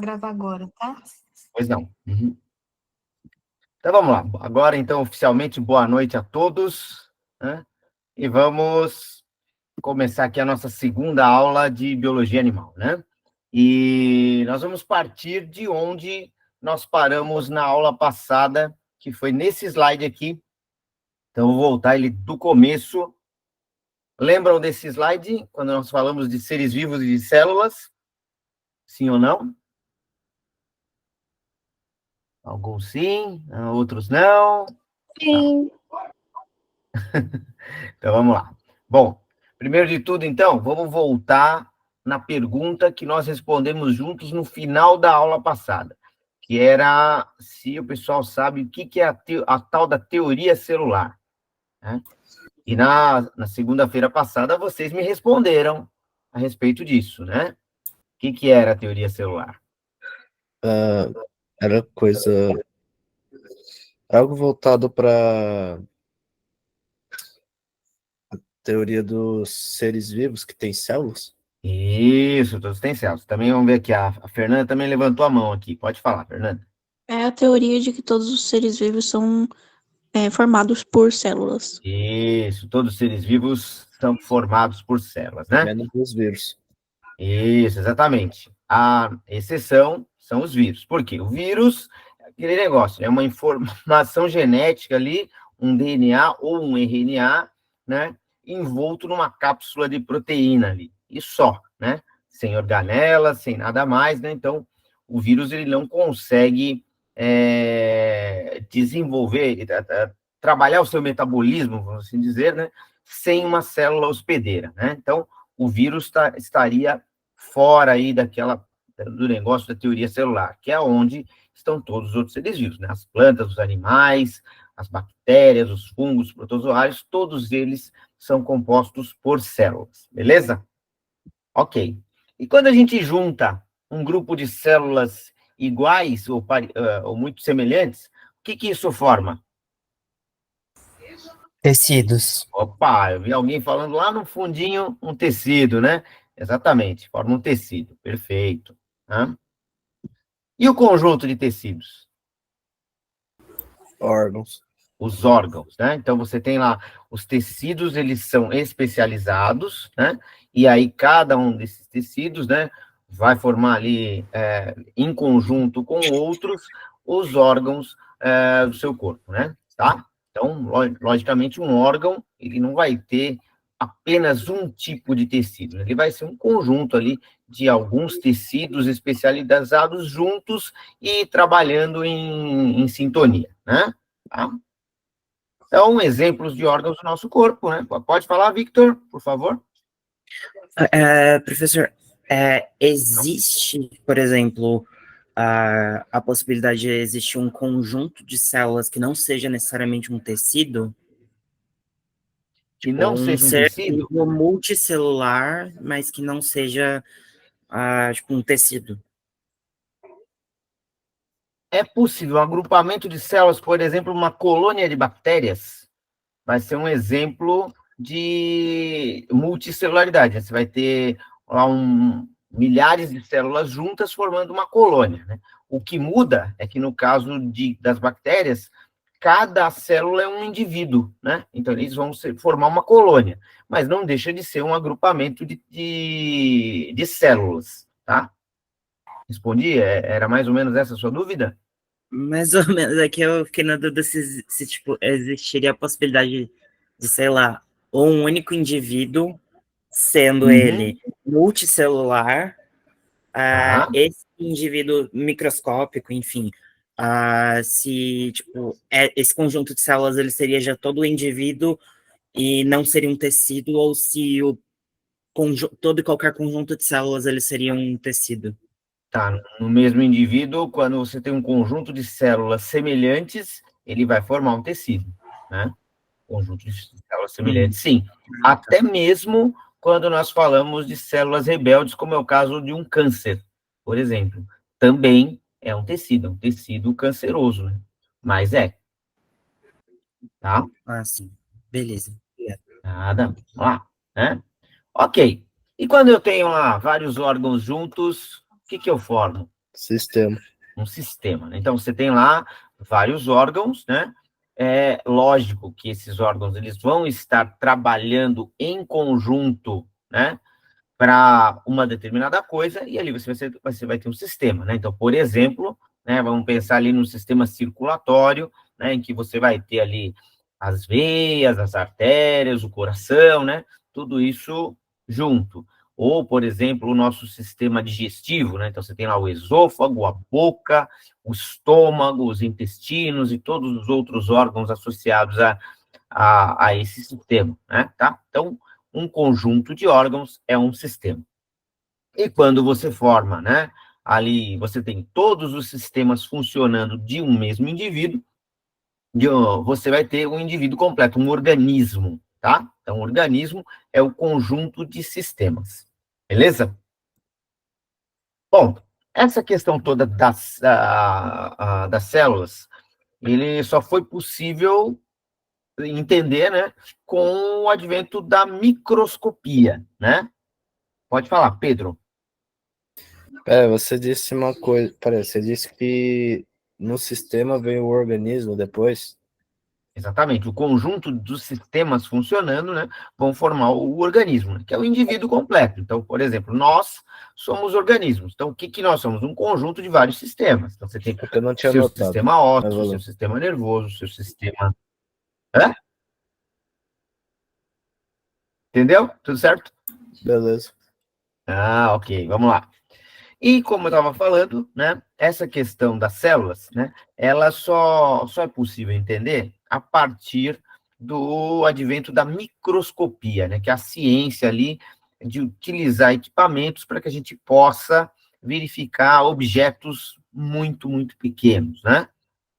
Gravar agora, tá? Pois não. Uhum. Então vamos lá. Agora, então, oficialmente, boa noite a todos, né? E vamos começar aqui a nossa segunda aula de biologia animal, né? E nós vamos partir de onde nós paramos na aula passada, que foi nesse slide aqui. Então, eu vou voltar ele do começo. Lembram desse slide, quando nós falamos de seres vivos e de células? Sim ou não? Alguns sim, outros não. Sim. Então, vamos lá. Bom, primeiro de tudo, então, vamos voltar na pergunta que nós respondemos juntos no final da aula passada, que era se o pessoal sabe o que é a tal da teoria celular, né? E na segunda-feira passada, vocês me responderam a respeito disso, né? O que era a teoria celular? Era algo voltado para a teoria dos seres vivos que têm células. Isso, todos têm células. Também vamos ver aqui, a Fernanda também levantou a mão aqui. Pode falar, Fernanda. É a teoria de que todos os seres vivos são formados por células. Isso, todos os seres vivos são formados por células, né? Menos os vírus. Isso, exatamente. A exceção são os vírus. Por quê? O vírus é aquele negócio, é uma informação genética ali, um DNA ou um RNA, né? Envolto numa cápsula de proteína ali, e só, né? Sem organelas, sem nada mais, né? Então, o vírus, ele não consegue desenvolver, trabalhar o seu metabolismo, vamos assim dizer, né? Sem uma célula hospedeira, né? Então, o vírus estaria fora aí do negócio da teoria celular, que é onde estão todos os outros seres vivos, né? As plantas, os animais, as bactérias, os fungos, os protozoários, todos eles são compostos por células, beleza? Ok. E quando a gente junta um grupo de células iguais ou muito semelhantes, o que isso forma? Tecidos. Opa, eu vi alguém falando lá no fundinho, um tecido, né? Exatamente, forma um tecido, perfeito. Né? E o conjunto de tecidos? Órgãos. Os órgãos, né? Então, você tem lá, os tecidos, eles são especializados, né? E aí, cada um desses tecidos, né, vai formar ali, em conjunto com outros, os órgãos do seu corpo, né? Tá? Então, logicamente, um órgão, ele não vai ter apenas um tipo de tecido, né? Ele vai ser um conjunto ali de alguns tecidos especializados juntos e trabalhando em sintonia, né? Tá? Então, exemplos de órgãos do nosso corpo, né? Pode falar, Victor, por favor? Professor, existe, por exemplo, a possibilidade de existir um conjunto de células que não seja necessariamente um tecido? Que não seja um ser tecido? multicelular, mas que não seja, tipo, um tecido. É possível. Um agrupamento de células, por exemplo, uma colônia de bactérias, vai ser um exemplo de multicelularidade. Você vai ter lá milhares de células juntas formando uma colônia, né? O que muda é que, no caso das bactérias, cada célula é um indivíduo, né? Então, eles vão formar uma colônia, mas não deixa de ser um agrupamento de células, tá? Respondi? Era mais ou menos essa a sua dúvida? Mais ou menos, aqui eu fiquei na dúvida se tipo, existiria a possibilidade de, sei lá, ou um único indivíduo, sendo ele multicelular, Tá. esse indivíduo microscópico, enfim, se, tipo, esse conjunto de células, ele seria já todo o indivíduo e não seria um tecido, ou se todo e qualquer conjunto de células, ele seria um tecido. Tá, no mesmo indivíduo, quando você tem um conjunto de células semelhantes, ele vai formar um tecido, né? Conjunto de células semelhantes, sim. Até mesmo quando nós falamos de células rebeldes, como é o caso de um câncer, por exemplo. Também é um tecido canceroso, né? Mas tá? Sim. Beleza. Nada, vamos lá, né? Ok. E quando eu tenho lá vários órgãos juntos, o que eu formo? Sistema. Um sistema, né? Então, você tem lá vários órgãos, né? É lógico que esses órgãos, eles vão estar trabalhando em conjunto, né? Para uma determinada coisa, e ali você vai ter um sistema, né? Então, por exemplo, né, vamos pensar ali no sistema circulatório, né, em que você vai ter ali as veias, as artérias, o coração, né? Tudo isso junto. Ou, por exemplo, o nosso sistema digestivo, né? Então, você tem lá o esôfago, a boca, o estômago, os intestinos e todos os outros órgãos associados a esse sistema, né? Tá? Então, um conjunto de órgãos é um sistema. E quando você forma, né? Ali você tem todos os sistemas funcionando de um mesmo indivíduo, você vai ter um indivíduo completo, um organismo, tá? Então, o organismo é o conjunto de sistemas. Beleza? Bom, essa questão toda das células, ele só foi possível entender, né, com o advento da microscopia, né? Pode falar, Pedro. Você disse uma coisa, parece, você disse que no sistema vem o organismo depois. Exatamente, o conjunto dos sistemas funcionando, né, vão formar o organismo, né, que é o indivíduo completo. Então, por exemplo, nós somos organismos. Então, o que nós somos? Um conjunto de vários sistemas. Então, você tem Porque eu não tinha seu notado. sistema ósseo, seu sistema nervoso, seu sistema... Hã? Entendeu? Tudo certo? Beleza. Ah, ok, vamos lá. E como eu estava falando, né, essa questão das células, né, ela só é possível entender a partir do advento da microscopia, né, que é a ciência ali de utilizar equipamentos para que a gente possa verificar objetos muito, muito pequenos, né?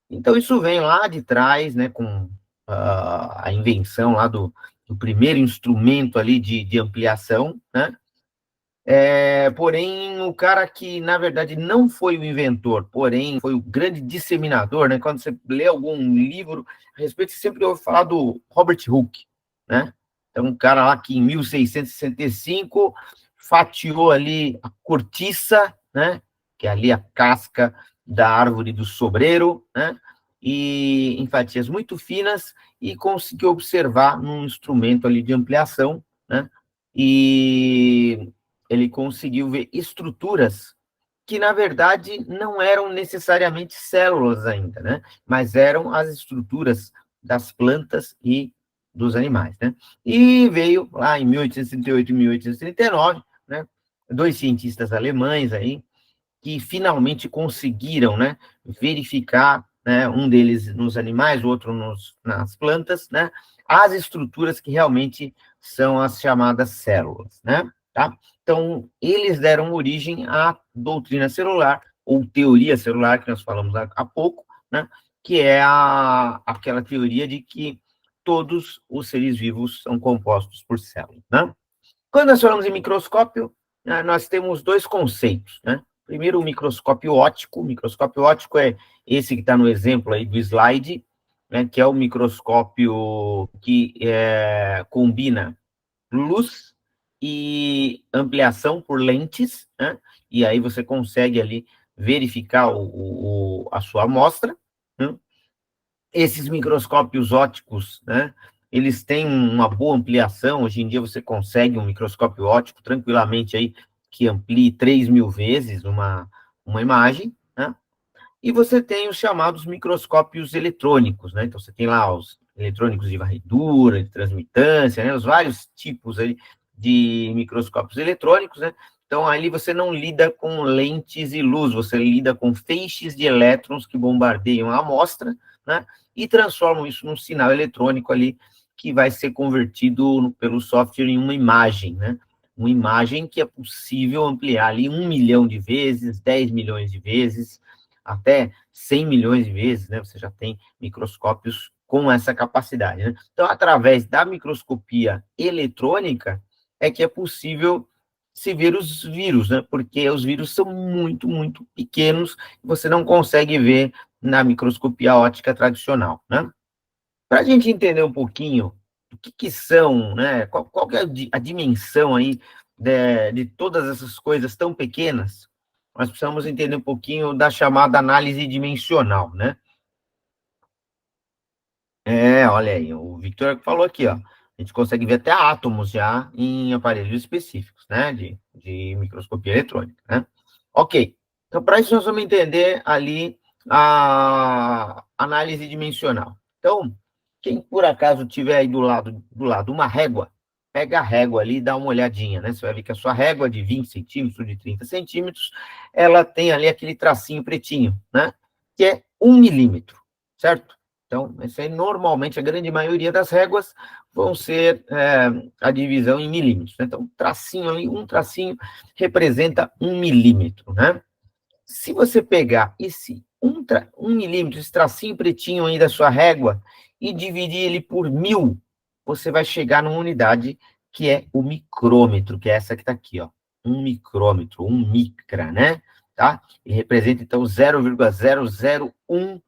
Então, isso vem lá de trás, né, com a invenção lá do primeiro instrumento ali de ampliação, né? Porém, o cara que, na verdade, não foi o inventor, porém, foi o grande disseminador, né? Quando você lê algum livro a respeito, você sempre ouve falar do Robert Hooke, né? Então, um cara lá que, em 1665, fatiou ali a cortiça, né? Que é ali a casca da árvore do sobreiro, né? E em fatias muito finas, e conseguiu observar num instrumento ali de ampliação, né? E ele conseguiu ver estruturas que, na verdade, não eram necessariamente células ainda, né? Mas eram as estruturas das plantas e dos animais, né? E veio lá em 1838 e 1839, né? Dois cientistas alemães aí, que finalmente conseguiram, né, verificar, né, um deles nos animais, o outro nas plantas, né, as estruturas que realmente são as chamadas células, né, tá? Então, eles deram origem à doutrina celular, ou teoria celular, que nós falamos há pouco, né, que é aquela teoria de que todos os seres vivos são compostos por células, né? Quando nós falamos em microscópio, né, nós temos dois conceitos, né? Primeiro, o microscópio óptico. O microscópio óptico é esse que está no exemplo aí do slide, né, que é o microscópio que combina luz e ampliação por lentes, né? E aí você consegue ali verificar a sua amostra, né? Esses microscópios ópticos, né, eles têm uma boa ampliação. Hoje em dia você consegue um microscópio óptico tranquilamente aí, que amplie 3.000 vezes uma imagem, né? E você tem os chamados microscópios eletrônicos, né? Então você tem lá os eletrônicos de varredura, de transmitância, né? Os vários tipos aí de microscópios eletrônicos, né? Então ali você não lida com lentes e luz, você lida com feixes de elétrons que bombardeiam a amostra, né? E transformam isso num sinal eletrônico ali, que vai ser convertido pelo software em uma imagem, né? Uma imagem que é possível ampliar ali 1 milhão de vezes, 10 milhões de vezes, até 100 milhões de vezes, né? Você já tem microscópios com essa capacidade, né? Então, através da microscopia eletrônica, é que é possível se ver os vírus, né? Porque os vírus são muito, muito pequenos, e você não consegue ver na microscopia óptica tradicional, né? Para a gente entender um pouquinho o que são, né? Qual que é a dimensão aí de todas essas coisas tão pequenas, nós precisamos entender um pouquinho da chamada análise dimensional, né? Olha aí, o Victor falou aqui, ó. A gente consegue ver até átomos já em aparelhos específicos, né? De microscopia eletrônica, né? Ok. Então, para isso, nós vamos entender ali a análise dimensional. Então, quem por acaso tiver aí do lado uma régua, pega a régua ali e dá uma olhadinha, né? Você vai ver que a sua régua de 20 centímetros, de 30 centímetros, ela tem ali aquele tracinho pretinho, né? Que é 1 milímetro, certo? Então, isso aí, normalmente, a grande maioria das réguas vão ser a divisão em milímetros, né? Então, tracinho ali, um tracinho representa 1 milímetro, né? Se você pegar esse 1 milímetro, esse tracinho pretinho aí da sua régua, e dividir ele por 1000, você vai chegar numa unidade que é o micrômetro, que é essa que está aqui, ó. 1 micrômetro, 1 micra, né? Tá? E representa, então, 0,001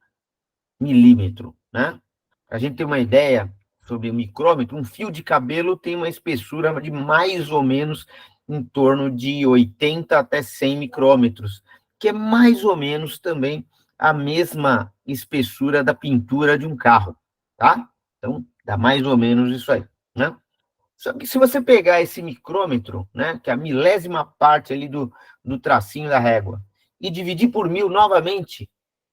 milímetro, né? Para a gente ter uma ideia sobre o micrômetro, um fio de cabelo tem uma espessura de mais ou menos em torno de 80 até 100 micrômetros, que é mais ou menos também a mesma espessura da pintura de um carro, tá? Então, dá mais ou menos isso aí, né? Só que se você pegar esse micrômetro, né, que é a milésima parte ali do tracinho da régua, e dividir por 1000 novamente,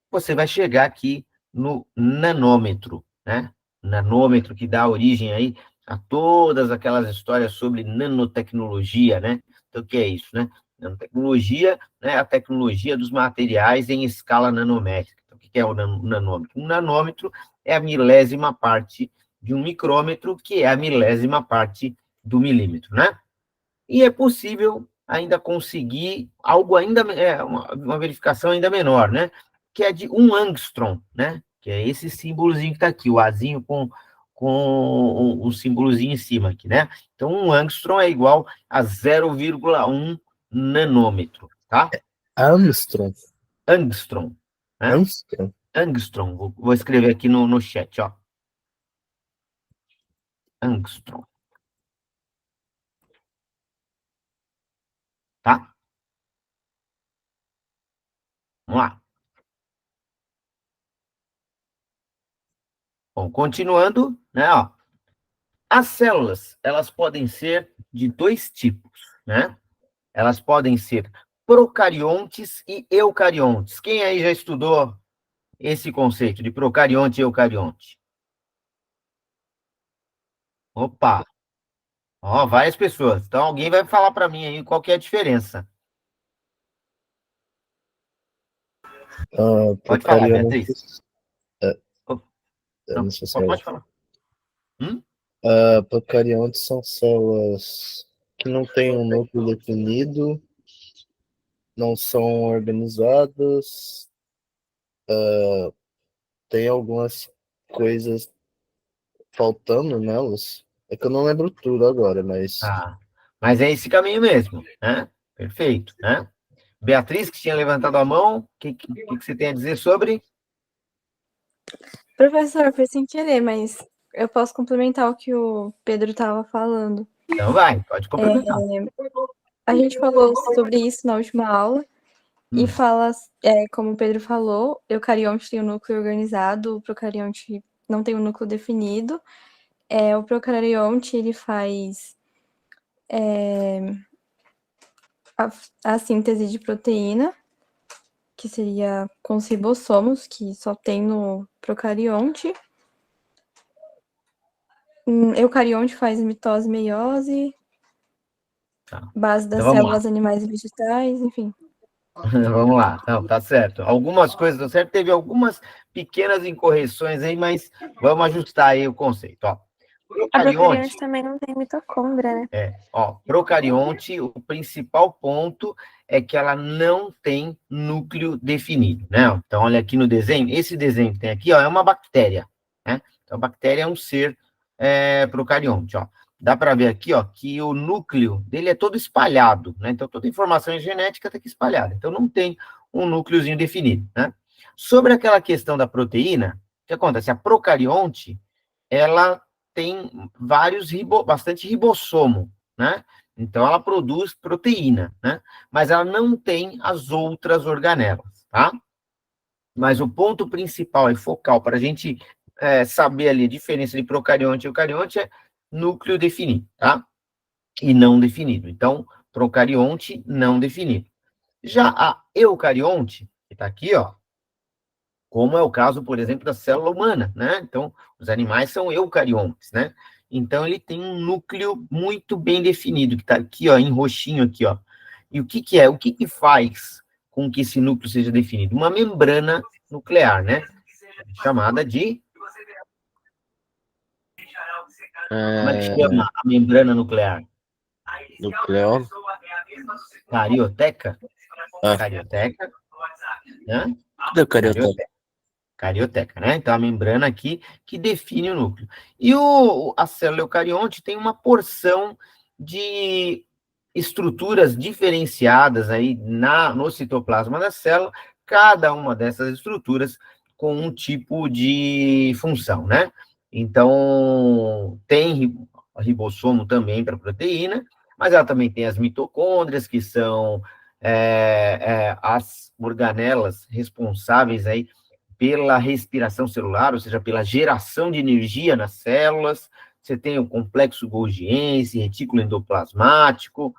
você vai chegar aqui no nanômetro, né? Nanômetro que dá origem aí a todas aquelas histórias sobre nanotecnologia, né? Então, o que é isso, né? Nanotecnologia, né? A tecnologia dos materiais em escala nanométrica. Então, o que é o nanômetro? Um nanômetro é a milésima parte de um micrômetro, que é a milésima parte do milímetro, né? E é possível ainda conseguir algo ainda, uma verificação ainda menor, né? Que é de 1 angstrom, né? Que é esse símbolozinho que está aqui, o Azinho com o símbolozinho em cima aqui, né? Então, 1 angstrom é igual a 0,1 nanômetro, tá? Armstrong. Angstrom, né? Armstrong. Angstrom, vou escrever aqui no chat, ó. Angstrom. Tá? Vamos lá. Bom, continuando, né, ó. As células, elas podem ser de 2 tipos, né? Elas podem ser procariontes e eucariontes. Quem aí já estudou esse conceito de procarionte e eucarionte? Opa! Ó, várias pessoas. Então, alguém vai falar para mim aí qual que é a diferença. Pode falar, Beatriz. Não, Não sei se pode falar. Procariontes são células que não têm um núcleo definido, não são organizadas, tem algumas coisas faltando nelas. É que eu não lembro tudo agora, mas. Tá. Mas é esse caminho mesmo, né? Perfeito, né? Beatriz, que tinha levantado a mão, o que você tem a dizer sobre? Professor, foi sem querer, mas eu posso complementar o que o Pedro estava falando. Então vai, pode complementar. A gente falou sobre isso na última aula e fala, como o Pedro falou, eucarionte tem um núcleo organizado, o procarionte não tem um núcleo definido. O procarionte, ele faz a síntese de proteína, que seria com os ribossomos, que só tem no procarionte. Eucarionte faz mitose e meiose, base das Então, células animais e vegetais, enfim. Vamos lá, não, tá certo. Algumas coisas estão certas, teve algumas pequenas incorreções aí, mas vamos ajustar aí o conceito, ó. A procarionte também não tem mitocôndria, né? Procarionte, o principal ponto é que ela não tem núcleo definido, né? Então, olha aqui no desenho, esse desenho que tem aqui, ó, é uma bactéria, né? Então, a bactéria é um ser procarionte, ó. Dá para ver aqui, ó, que o núcleo dele é todo espalhado, né? Então, toda a informação genética está aqui espalhada. Então, não tem um núcleozinho definido, né? Sobre aquela questão da proteína, o que acontece? A procarionte, ela tem bastante ribossomo, né? Então, ela produz proteína, né? Mas ela não tem as outras organelas, tá? Mas o ponto principal e focal para a gente saber ali a diferença de procarionte e eucarionte é núcleo definido, tá? E não definido. Então, procarionte não definido. Já a eucarionte, que está aqui, ó, como é o caso, por exemplo, da célula humana, né? Então, os animais são eucariontes, né? Então, ele tem um núcleo muito bem definido, que está aqui, ó, em roxinho aqui, ó. E o que que é? O que que faz com que esse núcleo seja definido? Uma membrana nuclear, né? Chamada de... Como é que chama a membrana nuclear? Nucleolo? Carioteca? Ah. Carioteca. Né? Cadê o carioteca? Carioteca, né? Então, a membrana aqui que define o núcleo. E a célula eucarionte tem uma porção de estruturas diferenciadas aí no citoplasma da célula, cada uma dessas estruturas com um tipo de função, né? Então, tem ribossomo também para proteína, mas ela também tem as mitocôndrias, que são as organelas responsáveis aí pela respiração celular, ou seja, pela geração de energia nas células. Você tem o complexo golgiense, retículo endoplasmático,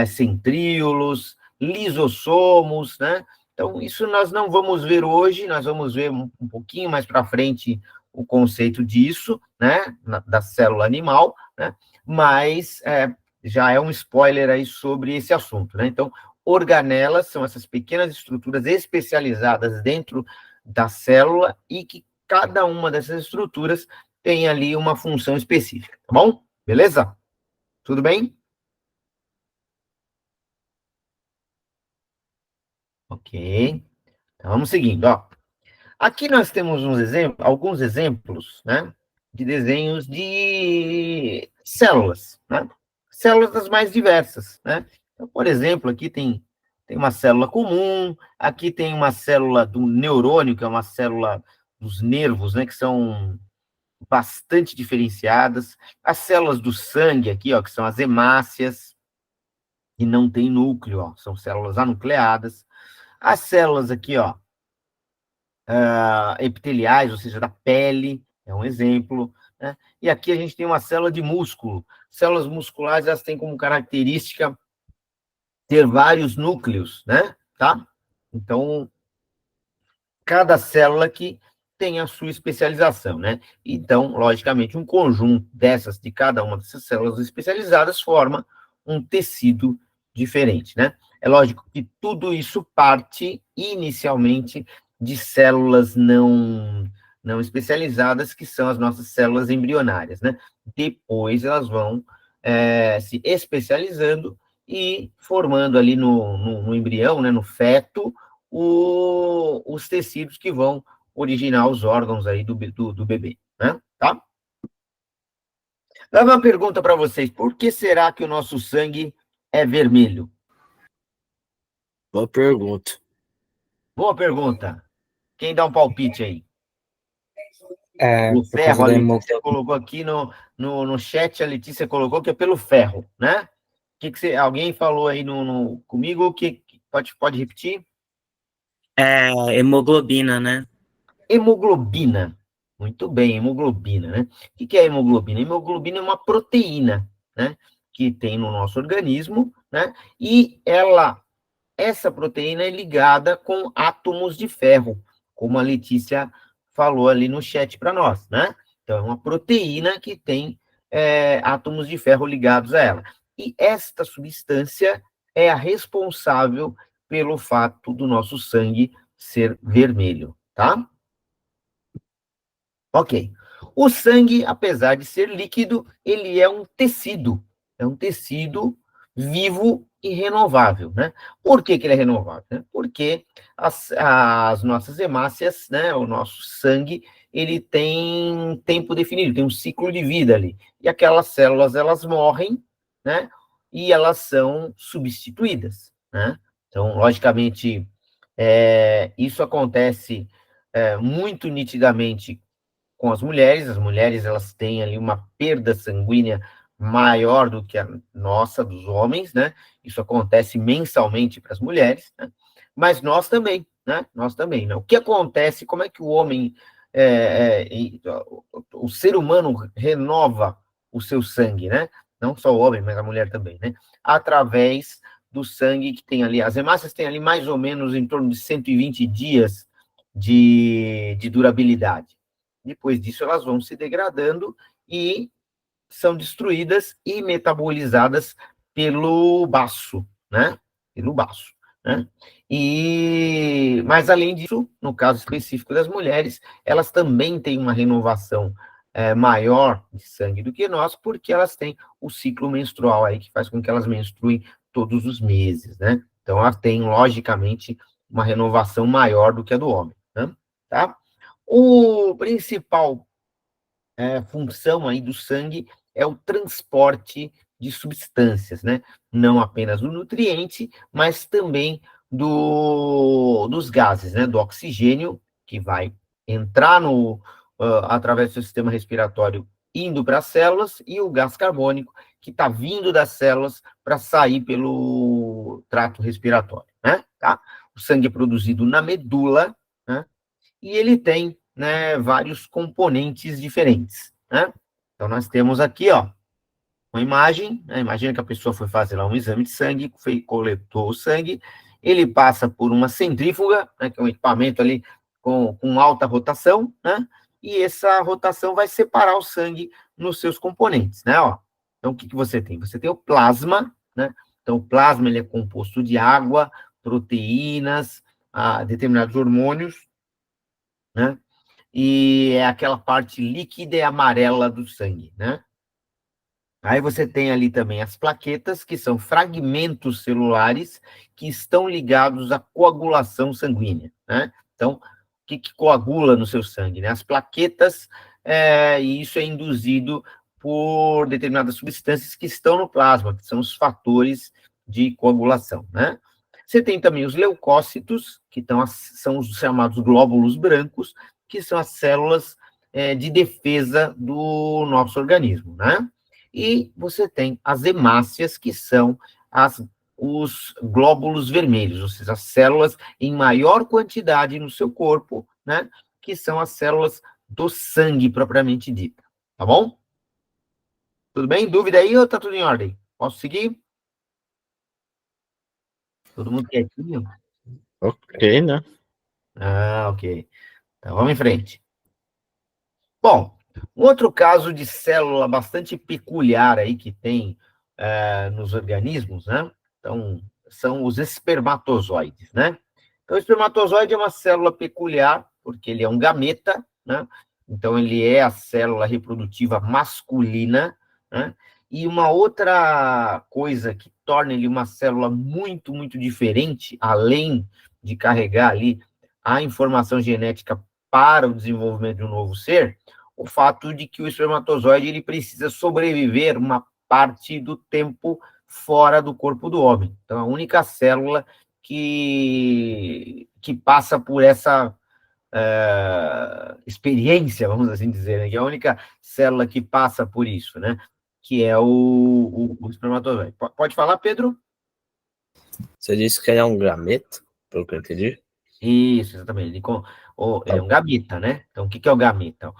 centríolos, lisossomos, né? Então, isso nós não vamos ver hoje, nós vamos ver um pouquinho mais para frente o conceito disso, né, da célula animal, né? Mas já é um spoiler aí sobre esse assunto, né? Então, organelas são essas pequenas estruturas especializadas dentro da célula e que cada uma dessas estruturas tem ali uma função específica, tá bom? Beleza? Tudo bem? Ok. Então, vamos seguindo, ó. Aqui nós temos alguns exemplos, né, de desenhos de células, né? Células das mais diversas, né? Então, por exemplo, aqui tem uma célula comum, aqui tem uma célula do neurônio, que é uma célula dos nervos, né, que são bastante diferenciadas. As células do sangue aqui, ó, que são as hemácias, que não tem núcleo, ó, são células anucleadas. As células aqui, ó, epiteliais, ou seja, da pele, é um exemplo, né? E aqui a gente tem uma célula de músculo. Células musculares, elas têm como característica ter vários núcleos, né? Tá? Então, cada célula aqui tem a sua especialização, né? Então, logicamente, um conjunto de cada uma dessas células especializadas forma um tecido diferente, né? É lógico que tudo isso parte inicialmente de células não especializadas, que são as nossas células embrionárias, né? Depois elas vão se especializando e formando ali no embrião, né, no feto, os tecidos que vão originar os órgãos aí do bebê, né? Tá? Dá uma pergunta para vocês: por que será que o nosso sangue é vermelho? Boa pergunta. Boa pergunta. Quem dá um palpite aí? O Por causa ferro, a da Letícia hemoglobina. colocou aqui no chat, a Letícia colocou que é pelo ferro, né? Alguém falou aí comigo que pode repetir? Hemoglobina, né? Hemoglobina. Muito bem, hemoglobina, né? O que é hemoglobina? Hemoglobina é uma proteína, né? Que tem no nosso organismo, né? E essa proteína é ligada com átomos de ferro, como a Letícia falou ali no chat para nós, né? Então, é uma proteína que tem átomos de ferro ligados a ela. E esta substância é a responsável pelo fato do nosso sangue ser vermelho, tá? Ok. O sangue, apesar de ser líquido, ele é um tecido. É um tecido vivo e renovável, né? Por que ele é renovável? Né? Porque as nossas hemácias, né, o nosso sangue, ele tem tempo definido, tem um ciclo de vida ali. E aquelas células, elas morrem, né? E elas são substituídas, né? Então, logicamente, isso acontece muito nitidamente com as mulheres elas têm ali uma perda sanguínea maior do que a nossa, dos homens, né? Isso acontece mensalmente para as mulheres, né? Mas nós também, né? Nós também, né? O que acontece, como é que o homem, o ser humano renova o seu sangue, né? Não só o homem, mas a mulher também, né? Através do sangue que tem ali. As hemácias têm ali mais ou menos em torno de 120 dias de durabilidade. Depois disso, elas vão se degradando e são destruídas e metabolizadas pelo baço, né? Pelo baço, né? Mas, além disso, no caso específico das mulheres, elas também têm uma renovação maior de sangue do que nós, porque elas têm o ciclo menstrual aí, que faz com que elas menstruem todos os meses, né? Então, elas têm, logicamente, uma renovação maior do que a do homem, né? Tá? O principal função aí do sangue é o transporte de substâncias, né? Não apenas do nutriente, mas também dos gases, né? Do oxigênio, que vai entrar através do sistema respiratório, indo para as células, e o gás carbônico, que está vindo das células para sair pelo trato respiratório, né? Tá? O sangue é produzido na medula, né? E ele tem, né, vários componentes diferentes, né? Então, nós temos aqui, ó, uma imagem, né? Imagina que a pessoa foi fazer lá um exame de sangue, coletou o sangue, ele passa por uma centrífuga, né, que é um equipamento ali com alta rotação, né? E essa rotação vai separar o sangue nos seus componentes, né? Ó. Então, o que você tem? Você tem o plasma, né? Então, o plasma ele é composto de água, proteínas, determinados hormônios, né? E é aquela parte líquida e amarela do sangue, né? Aí você tem ali também as plaquetas, que são fragmentos celulares que estão ligados à coagulação sanguínea, né? Então, o que coagula no seu sangue, né? As plaquetas, e isso é induzido por determinadas substâncias que estão no plasma, que são os fatores de coagulação, né? Você tem também os leucócitos, que são os chamados glóbulos brancos, que são as células de defesa do nosso organismo, né? E você tem as hemácias, que são os glóbulos vermelhos, ou seja, as células em maior quantidade no seu corpo, né? Que são as células do sangue, propriamente dita. Tá bom? Tudo bem? Dúvida aí ou tá tudo em ordem? Posso seguir? Todo mundo quietinho? Ok, né? Ok. Então, vamos em frente. Bom, um outro caso de célula bastante peculiar aí que tem nos organismos, né? Então, são os espermatozoides, né? Então, o espermatozoide é uma célula peculiar, porque ele é um gameta, né? Então, ele é a célula reprodutiva masculina, né? E uma outra coisa que torna ele uma célula muito, muito diferente, além de carregar ali a informação genética para o desenvolvimento de um novo ser, o fato de que o espermatozoide ele precisa sobreviver uma parte do tempo fora do corpo do homem. Então, a única célula que passa por essa experiência, vamos assim dizer, né? Que é a única célula que passa por isso, né? Que é o espermatozoide. Pode falar, Pedro? Você disse que ele é um gameta, pelo que eu entendi? Isso, exatamente. Ele é um gameta, né? Então, o que é o gameta?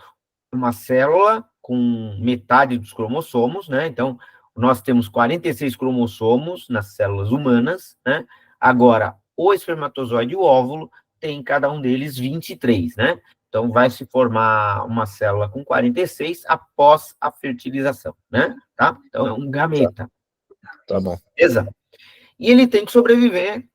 Uma célula com metade dos cromossomos, né? Então, nós temos 46 cromossomos nas células humanas, né? Agora, o espermatozoide e o óvulo tem cada um deles 23, né? Então, vai se formar uma célula com 46 após a fertilização, né? Tá? Então, é um gameta. Tá bom. Beleza? E ele tem que sobreviver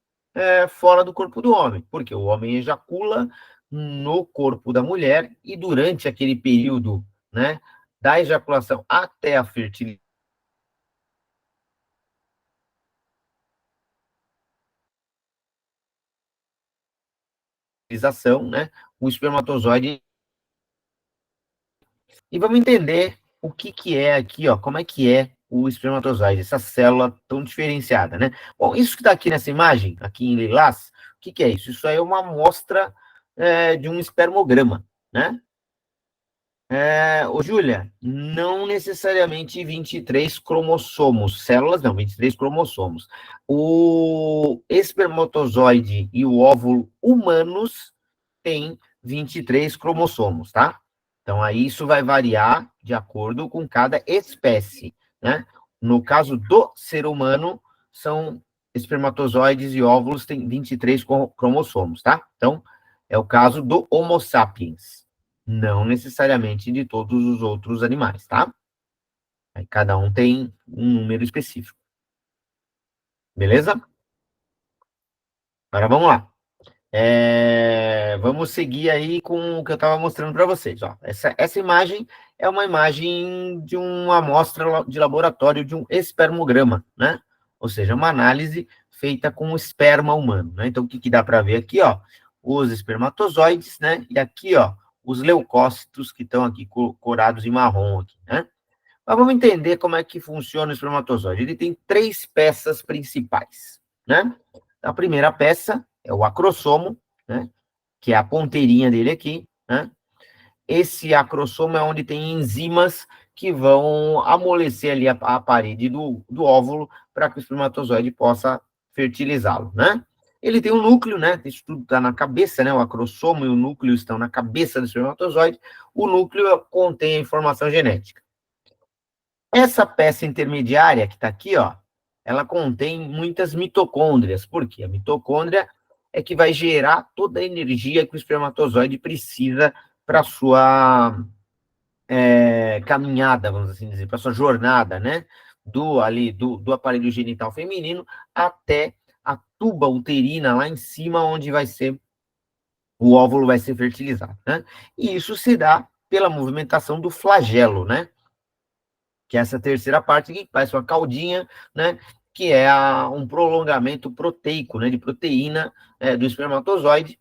fora do corpo do homem, porque o homem ejacula no corpo da mulher e durante aquele período, né, da ejaculação até a fertilização, né, o espermatozoide. E vamos entender o que é aqui, ó, como é que é o espermatozoide, essa célula tão diferenciada, né? Bom, isso que está aqui nessa imagem, aqui em lilás, o que é isso? Isso aí é uma amostra de um espermograma, né? Ô, Júlia, não necessariamente 23 cromossomos, células não, 23 cromossomos. O espermatozoide e o óvulo humanos têm 23 cromossomos, tá? Então, aí isso vai variar de acordo com cada espécie, né? No caso do ser humano, são espermatozoides e óvulos têm 23 cromossomos, tá? Então, é o caso do Homo sapiens. Não necessariamente de todos os outros animais, tá? Aí cada um tem um número específico. Beleza? Agora vamos lá. Vamos seguir aí com o que eu estava mostrando para vocês. Ó. Essa imagem é uma imagem de uma amostra de laboratório de um espermograma, né? Ou seja, uma análise feita com o esperma humano, né? Então, o que dá para ver aqui, ó? Os espermatozoides, né? E aqui, ó, os leucócitos que estão aqui corados em marrom aqui, né? Mas vamos entender como é que funciona o espermatozoide. Ele tem 3 peças principais, né? A primeira peça é o acrossomo, né? Que é a ponteirinha dele aqui, né? Esse acrossomo é onde tem enzimas que vão amolecer ali a parede do óvulo para que o espermatozoide possa fertilizá-lo, né? Ele tem um núcleo, né? Isso tudo está na cabeça, né? O acrossomo e o núcleo estão na cabeça do espermatozoide. O núcleo contém a informação genética. Essa peça intermediária que está aqui, ó, ela contém muitas mitocôndrias. Por quê? A mitocôndria é que vai gerar toda a energia que o espermatozoide precisa para a sua caminhada, vamos assim dizer, para a sua jornada, né? Do aparelho genital feminino até a tuba uterina lá em cima, onde o óvulo vai ser fertilizado, né? E isso se dá pela movimentação do flagelo, né? Que é essa terceira parte aqui, que parece uma caudinha, né? Que é um prolongamento proteico, né? De proteína do espermatozoide,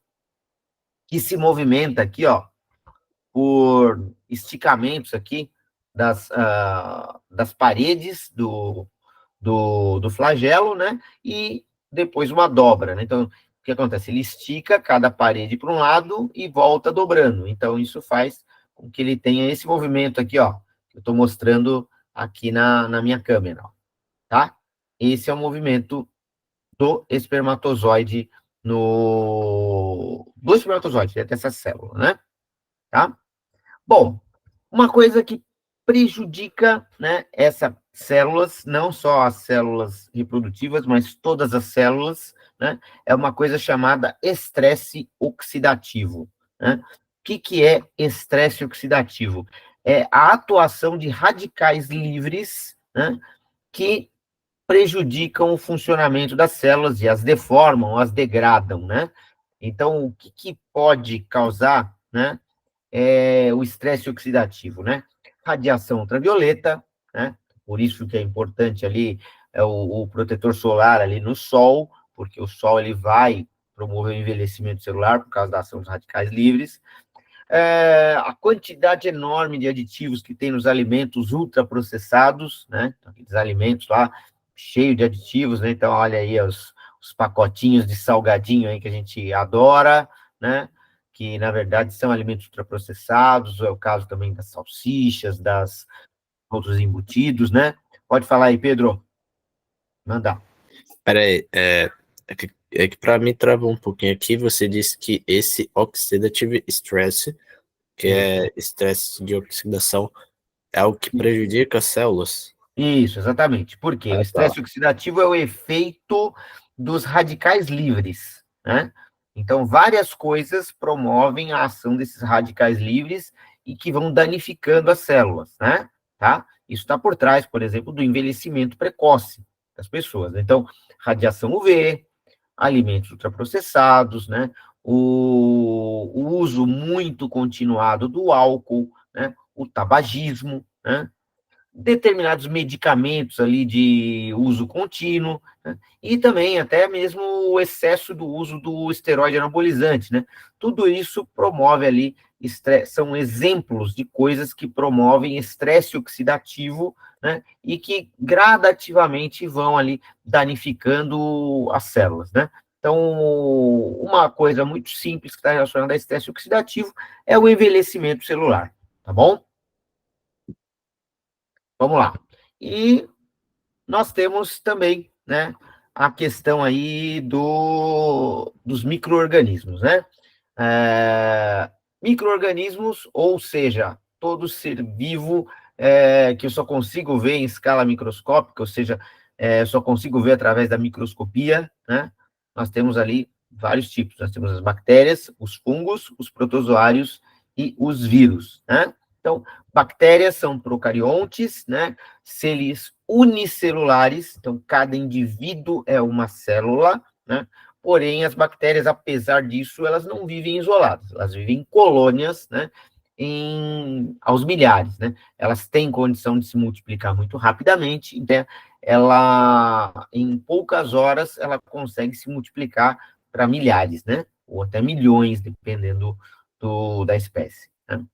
que se movimenta aqui, ó, por esticamentos aqui das paredes do flagelo, né? E depois uma dobra, né? Então, o que acontece? Ele estica cada parede para um lado e volta dobrando. Então, isso faz com que ele tenha esse movimento aqui, ó, que eu estou mostrando aqui na minha câmera, ó, tá? Esse é o movimento do espermatozoide do espermatozoide, dessa célula, né? Tá? Bom, uma coisa que prejudica, né, essas células, não só as células reprodutivas, mas todas as células, né, é uma coisa chamada estresse oxidativo, né? O que é estresse oxidativo? É a atuação de radicais livres, né, que prejudicam o funcionamento das células e as deformam, as degradam, né? Então, o que pode causar, né, o estresse oxidativo, né? Radiação ultravioleta, né? Por isso que é importante ali o protetor solar ali no sol, porque o sol ele vai promover o envelhecimento celular por causa da ação dos radicais livres. A quantidade enorme de aditivos que tem nos alimentos ultraprocessados, né? Aqueles alimentos lá cheios de aditivos, né? Então, olha aí os pacotinhos de salgadinho aí que a gente adora, né? Que, na verdade, são alimentos ultraprocessados, é o caso também das salsichas, das outros embutidos, né? Pode falar aí, Pedro. Manda. Peraí, é que para mim travou um pouquinho aqui, você disse que esse oxidative stress, que é estresse de oxidação, é o que prejudica as células? Isso, exatamente. Por quê? O estresse oxidativo é o efeito dos radicais livres, né? Então, várias coisas promovem a ação desses radicais livres e que vão danificando as células, né? Tá? Isso está por trás, por exemplo, do envelhecimento precoce das pessoas. Então, radiação UV, alimentos ultraprocessados, né? O uso muito continuado do álcool, né? O tabagismo, né? Determinados medicamentos ali de uso contínuo, né? E também até mesmo o excesso do uso do esteroide anabolizante, né? Tudo isso promove ali, são exemplos de coisas que promovem estresse oxidativo, né? E que gradativamente vão ali danificando as células, né? Então, uma coisa muito simples que está relacionada a estresse oxidativo é o envelhecimento celular, tá bom? Vamos lá. E nós temos também, né, a questão aí dos micro-organismos, né? Micro-organismos, ou seja, todo ser vivo que eu só consigo ver em escala microscópica, ou seja, eu só consigo ver através da microscopia, né? Nós temos ali vários tipos. Nós temos as bactérias, os fungos, os protozoários e os vírus, né? Então, bactérias são procariontes, né? Seres unicelulares, então cada indivíduo é uma célula, né? Porém, as bactérias, apesar disso, elas não vivem isoladas, elas vivem em colônias, né? Aos milhares, né? Elas têm condição de se multiplicar muito rapidamente, então em poucas horas, ela consegue se multiplicar para milhares, né? Ou até milhões, dependendo da espécie, né?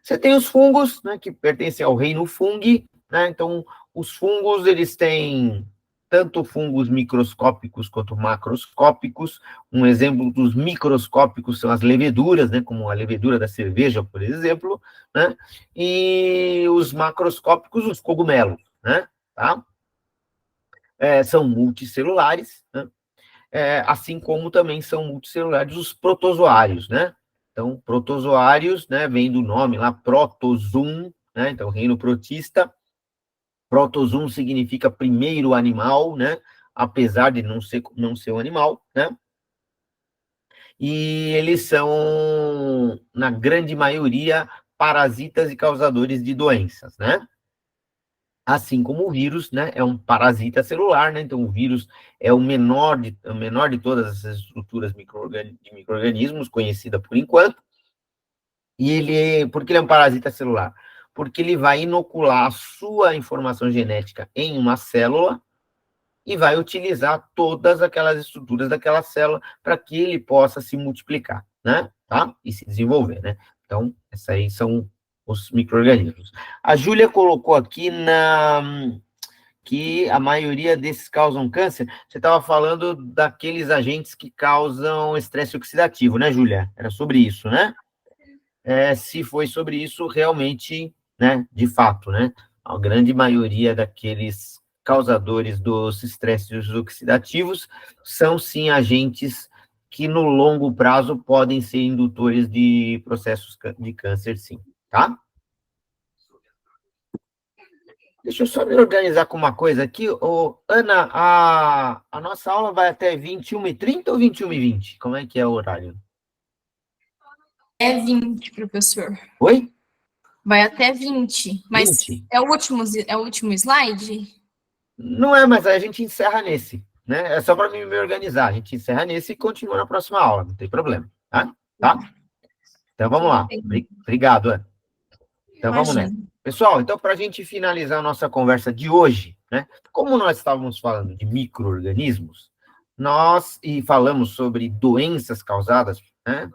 Você tem os fungos, né, que pertencem ao reino fungi, né? Então, os fungos, eles têm tanto fungos microscópicos quanto macroscópicos. Um exemplo dos microscópicos são as leveduras, né, como a levedura da cerveja, por exemplo, né? E os macroscópicos, os cogumelos, né? Tá? São multicelulares, né? Assim como também são multicelulares os protozoários, né? Então, protozoários, né, vem do nome lá, protozoum, né? Então, reino protista. Protozoum significa primeiro animal, né? Apesar de não ser um animal, né? E eles são, na grande maioria, parasitas e causadores de doenças, né? Assim como o vírus, né, é um parasita celular, né? Então o vírus é o menor de todas essas estruturas de micro-organismos, conhecida por enquanto. E por que ele é um parasita celular? Porque ele vai inocular a sua informação genética em uma célula e vai utilizar todas aquelas estruturas daquela célula para que ele possa se multiplicar, né? Tá? E se desenvolver, né? Então, esses aí são os micro-organismos. A Júlia colocou aqui que a maioria desses causam câncer. Você estava falando daqueles agentes que causam estresse oxidativo, né, Júlia? Era sobre isso, né? Se foi sobre isso, realmente, né, de fato, né? A grande maioria daqueles causadores dos estresses oxidativos são, sim, agentes que, no longo prazo, podem ser indutores de processos de câncer, sim, tá? Deixa eu só me organizar com uma coisa aqui. Ana, a nossa aula vai até 21h30 ou 21h20? Como é que é o horário? É 20, professor. Oi? Vai até 20. Mas 20? é o último slide? Não é, mas a gente encerra nesse, né? É só para me organizar. A gente encerra nesse e continua na próxima aula, não tem problema, tá? Então, vamos lá. Obrigado, Ana. Então, vamos nessa. Pessoal, então, para a gente finalizar a nossa conversa de hoje, né? Como nós estávamos falando de micro-organismos, e falamos sobre doenças causadas, né?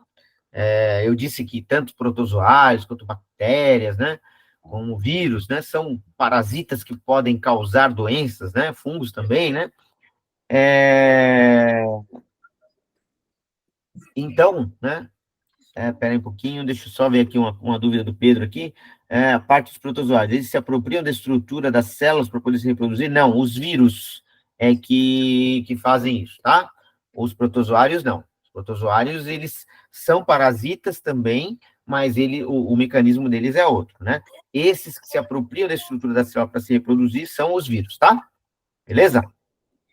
Eu disse que tanto protozoários quanto bactérias, né? Como vírus, né? São parasitas que podem causar doenças, né? Fungos também, né? Então, né? Espera aí um pouquinho, deixa eu só ver aqui uma dúvida do Pedro aqui. A parte dos protozoários, eles se apropriam da estrutura das células para poder se reproduzir? Não, os vírus que fazem isso, tá? Os protozoários, não. Os protozoários, eles são parasitas também, mas o mecanismo deles é outro, né? Esses que se apropriam da estrutura da célula para se reproduzir são os vírus, tá? Beleza?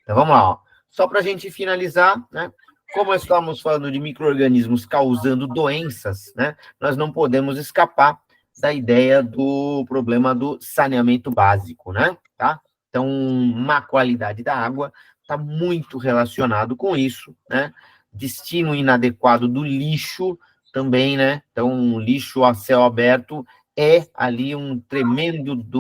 Então, vamos lá, ó. Só para a gente finalizar, né? Como nós estamos falando de micro-organismos causando doenças, né? Nós não podemos escapar da ideia do problema do saneamento básico, né? Tá? Então, má qualidade da água está muito relacionado com isso, né? Destino inadequado do lixo também, né? Então, lixo a céu aberto é ali um tremendo de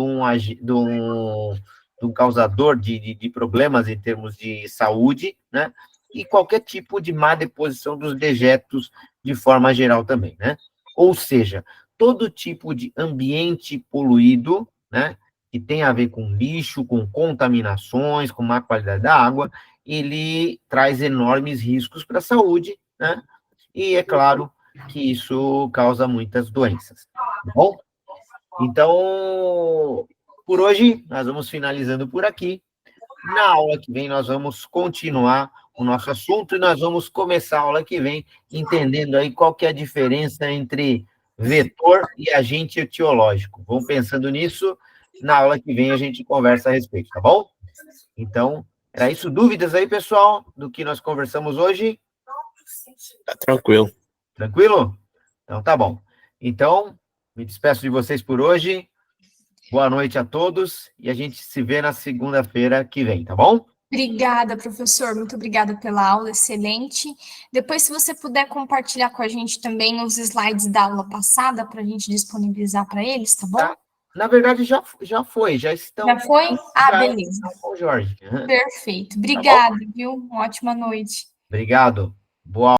um causador de problemas em termos de saúde, né? E qualquer tipo de má deposição dos dejetos de forma geral também, né? Ou seja, todo tipo de ambiente poluído, né? Que tem a ver com lixo, com contaminações, com má qualidade da água, ele traz enormes riscos para a saúde, né? E é claro que isso causa muitas doenças, tá bom? Então, por hoje, nós vamos finalizando por aqui. Na aula que vem, nós vamos continuar o nosso assunto e nós vamos começar a aula que vem entendendo aí qual que é a diferença entre vetor e agente etiológico. Vamos pensando nisso, na aula que vem a gente conversa a respeito, tá bom? Então, era isso. Dúvidas aí, pessoal, do que nós conversamos hoje? Tá tranquilo. Tranquilo? Então, tá bom. Então, me despeço de vocês por hoje. Boa noite a todos e a gente se vê na segunda-feira que vem, tá bom? Obrigada, professor. Muito obrigada pela aula, excelente. Depois, se você puder compartilhar com a gente também os slides da aula passada, para a gente disponibilizar para eles, tá bom? Tá. Na verdade, já foi, já estão. Já foi? Ah, já beleza. estão com o Jorge. Perfeito. Obrigada, viu? Uma ótima noite. Obrigado. Boa